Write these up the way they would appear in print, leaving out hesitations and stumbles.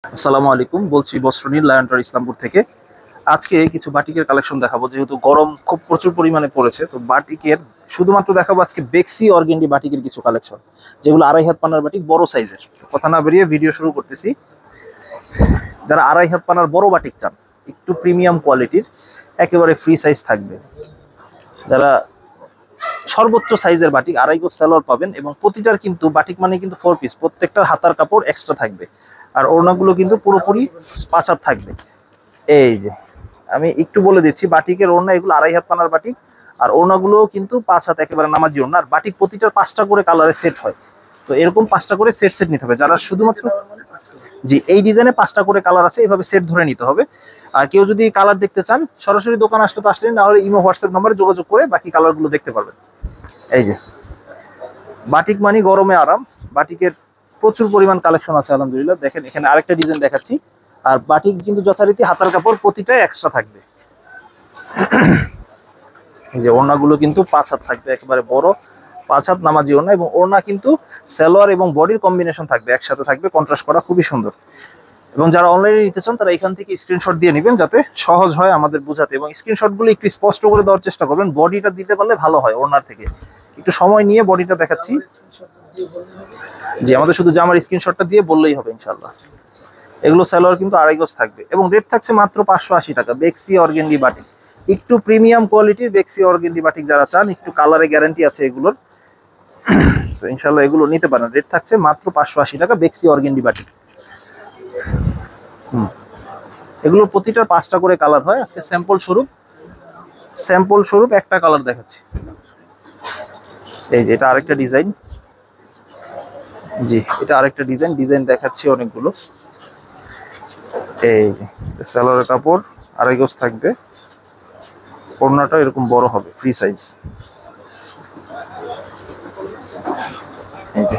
আসসালামু আলাইকুম, বলছি বস্ত্রনীল লায়ন্টর ইসলামপুর থেকে। আজকে কিছু বাটিকের কালেকশন দেখাবো, যেহেতু গরম খুব প্রচুর পরিমাণে পড়েছে। তো বাটিকের শুধুমাত্র দেখাবো আজকে বেক্সি অর্গেন্ডি বাটিকের কিছু কালেকশন, যেগুলো আড়াই হাত পানার বাটিক, বড় সাইজের। কথা না বেরিয়ে ভিডিও শুরু করতেছি। যারা আড়াই হাত পানার বড় বাটিক চান, একটু প্রিমিয়াম কোয়ালিটির, একেবারে ফ্রি সাইজ থাকবে। যারা সর্বোচ্চ সাইজের বাটিক, আড়াই গজ সালোয়ার পাবেন, এবং প্রতিটার কিন্তু বাটিক মানে কিন্তু 4 পিস, প্রত্যেকটার হাতার কাপড় এক্সট্রা থাকবে। আর ওড়নাগুলো কিন্তু পুরোপুরি 5 হাত থাকবে। এই যে আমি একটু বলে দিচ্ছি, বাটিকের ওড়না এগুলো আড়াই হাত পানার বাটিক, আর ওড়নাগুলোও কিন্তু 5 হাত, একেবারে নামাজি ওড়না। আর বাটিক প্রতিটার 5টা করে কালারে সেট হয়। তো এরকম 5টা করে সেট সেট নিতে হবে। যারা শুধুমাত্র জি এই ডিজাইনে 5টা করে কালার আছে, এভাবে সেট ধরে নিতে হবে। আর কেউ যদি কালার দেখতে চান, সরাসরি দোকান আসলে তো আসলেন, না হলে ইমো হোয়াটসঅ্যাপ নম্বরে যোগাযোগ করে বাকি কালারগুলো দেখতে পারবেন। এই যে বাটিক মানি গরমে আরাম। বাটিকের প্রচুর পরিমাণ কালেকশন আছে আলহামদুলিল্লাহ। দেখেন এখানে আরেকটা ডিজাইন দেখাচ্ছি। আর বাটিক কিন্তু যথারীতি হাতার কাপড় প্রতিটাই এক্সট্রা থাকবে। এই যে ওড়নাগুলো কিন্তু 5 হাত থাকবে, একেবারে বড় 5 হাত নামাজি ওড়না। এবং ওড়না কিন্তু সালোয়ার এবং বডির কম্বিনেশন থাকবে, একসাথে থাকবে, কন্ট্রাস্ট করা, খুবই সুন্দর। এবং যারা অনলাইনে নিতে চান তারা এখান থেকে স্ক্রিনশট দিয়ে নেবেন, যাতে সহজ হয় আমাদের বোঝাতে। এবং স্ক্রিনশটগুলো একটু স্পষ্ট করে দেওয়ার চেষ্টা করবেন, বডিটা দিতে পারলে ভালো হয়। ওড়নার থেকে একটু সময় নিয়ে বডিটা দেখাচ্ছি। জি, আমাদের শুধু জামার স্ক্রিনশটটা দিয়ে বললেই হবে ইনশাআল্লাহ। এগুলো সালোয়ার কিন্তু আড়াই গজ থাকবে, এবং রেট থাকছে মাত্র 580 টাকা। বেক্সি অর্গেন্ডি বাটিক, একটু প্রিমিয়াম কোয়ালিটির বেক্সি অর্গেন্ডি বাটিক যারা চান, একটু কালারে গ্যারান্টি আছে এগুলোর, তো ইনশাআল্লাহ এগুলো নিতে পারেন। রেট থাকছে মাত্র 580 টাকা, বেক্সি অর্গেন্ডি বাটিক। এগুলোর প্রতিটার 5টা করে কালার হয়। আজকে স্যাম্পল স্বরূপ একটা কালার দেখাচ্ছি। এই যে এটা আরেকটা ডিজাইন। জি, এটা আরেকটা ডিজাইন দেখাচ্ছি অনেকগুলো। এই যে সালোয়ারের কাপড় আড়াই গজ থাকবে, ওড়নাটা এরকম বড় হবে, ফ্রি সাইজ। এই যে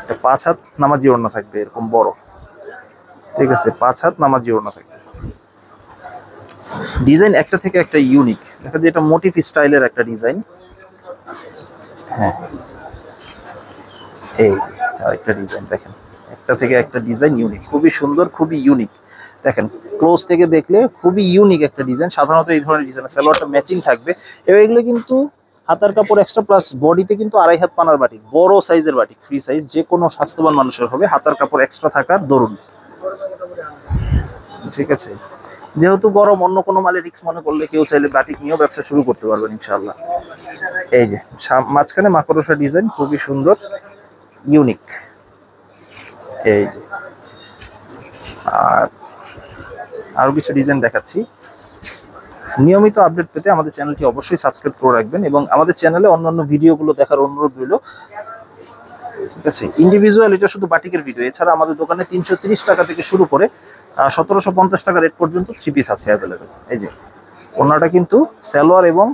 এটা 5 হাত নামাজি ওড়না থাকবে, এরকম বড়। ঠিক আছে, 5 হাত নামাজি ওড়না থাকবে। ডিজাইন একটা থেকে একটা ইউনিক। দেখা যায় এটা মোটিভ স্টাইলের একটা ডিজাইন। হ্যাঁ, এই আরেকটা ডিজাইন দেখেন, একটা থেকে একটা ডিজাইন ইউনিক, খুবই সুন্দর, খুবই ইউনিক। দেখেন ক্লোজ থেকে দেখলে খুবই ইউনিক একটা ডিজাইন। সাধারণত এই ধরনের ডিজাইন সালোয়ারটা ম্যাচিং থাকবে, এবং এগুলো কিন্তু হাতার কাপড় এক্সট্রা, প্লাস বডিতে কিন্তু আড়াই হাত পানার বাটিক, বড় সাইজের বাটিক, ফ্রি সাইজ, যে কোনো স্বাস্থ্যবান মানুষের হবে। হাতার কাপড় এক্সট্রা থাকার দরুন। ঠিক আছে, যেহেতু গরম, অন্য কোনো মালে রিক্স মনে করলে কেউ চাইলে বাটিক নিয়েও ব্যবসা শুরু করতে পারবেন ইনশাআল্লাহ। এই যে মাঝখানে মাকড়সা ডিজাইন, খুবই সুন্দর, ইউনিক। এই যে আর আরো কিছু ডিজাইন দেখাচ্ছি। নিয়মিত আপডেট পেতে আমাদের চ্যানেলটি অবশ্যই সাবস্ক্রাইব করে রাখবেন, এবং আমাদের চ্যানেলে অন্যান্য ভিডিওগুলো দেখার অনুরোধ রইল। ঠিক আছে, ইন্ডিভিজুয়াল এটা শুধু বাটিকের ভিডিও। এছাড়া আমাদের দোকানে 330 টাকা থেকে শুরু করে 1750 টাকা রেট পর্যন্ত 3 পিস আছে অ্যাভেলেবেল। এই যে ওড়নাটা কিন্তু সালোয়ার এবং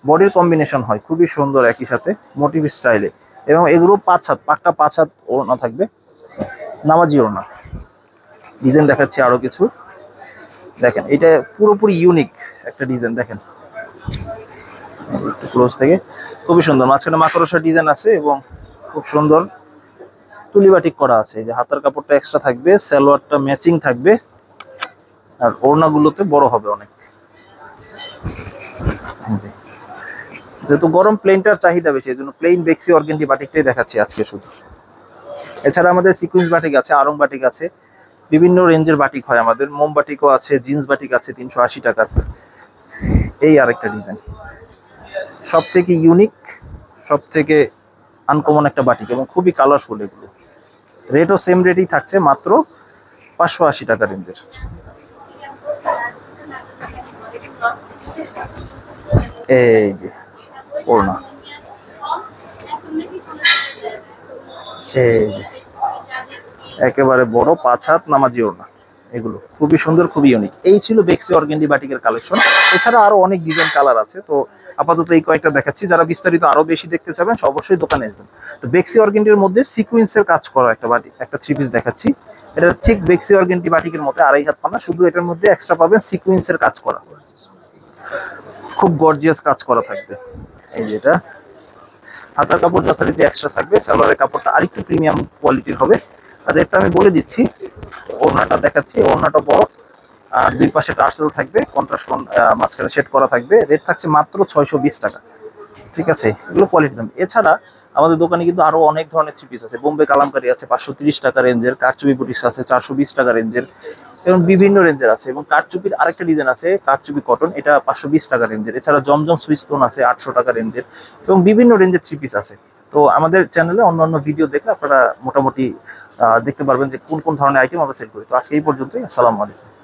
বডির কম্বিনেশন হয়, খুবই সুন্দর, একই সাথে মোটিভ স্টাইলে। এবং এগুলো 5 হাত, পাক্কা 5 হাত ওড়না থাকবে, নামাজি ওড়না। ডিজাইন দেখাচ্ছি আরো কিছু। দেখেন এটা পুরোপুরি ইউনিক একটা ডিজাইন, দেখেন একটু ক্লোজ থেকে, খুবই সুন্দর। মাঝখানে মাকড়সা ডিজাইন আছে, এবং খুব সুন্দর তুলি বাটিক করা আছে। যে হাতার কাপড়টা এক্সট্রা থাকবে, সালোয়ারটা ম্যাচিং থাকবে, আর ওড়নাগুলোতে বড় হবে অনেক। যেহেতু গরম প্লেনটার চাহিদা বেশি, এই জন্য প্লেন বেক্সি অর্গেন্ডি বাটিকটাই দেখাচ্ছি আজকে শুধু। এছাড়া আমাদের সিকুয়েন্স বাটিক আছে, আরং বাটিক আছে, বিভিন্ন রেঞ্জের বাটিক হয় আমাদের। মোম বাটিকও আছে, জিন্স বাটিক আছে 380 টাকার। এই আরেকটা ডিজাইন, সব থেকে ইউনিক, সব থেকে আনকমন একটা বাটিক, এবং খুবই কালারফুল। এগুলো রেটও সেম রেটই থাকছে, মাত্র 580 টাকা রেঞ্জের। এই যে ওড়না, এই যে একেবারে বড় 5 হাত নামাজি ওড়না। এগুলো খুবই সুন্দর, খুবই ইউনিক। এই ছিল বেক্সি অর্গেন্ডি বাটিকের কালেকশন। এছাড়া আরো অনেক ডিজাইন কালার আছে, তো আপাতত এই কয়েকটা দেখাচ্ছি। যারা বিস্তারিত আরো বেশি দেখতে চাবেন অবশ্যই দোকানে আসবেন। তো বেক্সি অর্গেন্ডির মধ্যে সিকুয়েন্সের কাজ করা একটা বাটিক, একটা 3 পিস দেখাচ্ছি। এটা ঠিক বেক্সি অর্গেন্ডি বাটিকের মতো আড়াই হাত পানা, শুধু এটার মধ্যে এক্সট্রা পাবেন সিকুয়েন্সের কাজ করা, খুব গর্জিয়াস কাজ করা থাকবে। এই যেটা হাতার কাপড় যথারীতি এক্সট্রা থাকবে, সালোয়ারের কাপড়টা আরেকটু প্রিমিয়াম কোয়ালিটির হবে, রেটটা আমি বলে দিচ্ছি, ওড়নাটা দেখাচ্ছি, ওড়নাটা বড় আর দুই পাশে টার্সেল থাকবে, কন্ট্রাস্ট মাঝখানে সেট করা থাকবে। রেট থাকছে মাত্র 620 টাকা। ঠিক আছে, এগুলো কোয়ালিটি দাম। এছাড়া আমাদের দোকানে কিন্তু আরো অনেক ধরনের থ্রি পিস আছে। বোম্বে কালামকারী আছে 530 টাকা রেঞ্জের, কারচুপি বুটিক্স আছে 420 টাকা রেঞ্জের, এবং বিভিন্ন রেঞ্জের আছে। এবং কারচুপির আরেকটা ডিজাইন আছে কারচুপি কটন, এটা 520 টাকা রেঞ্জের। এছাড়া জমজম সুইচ স্টোন আছে 800 টাকা রেঞ্জের, এবং বিভিন্ন রেঞ্জের থ্রি পিস আছে। তো আমাদের চ্যানেলে অন্যান্য ভিডিও দেখলে আপনারা মোটামুটি দেখতে পারবেন যে কোন কোন ধরনের আইটেম আমরা সেল করি। তো আজকে এই পর্যন্তই। আসসালামু আলাইকুম।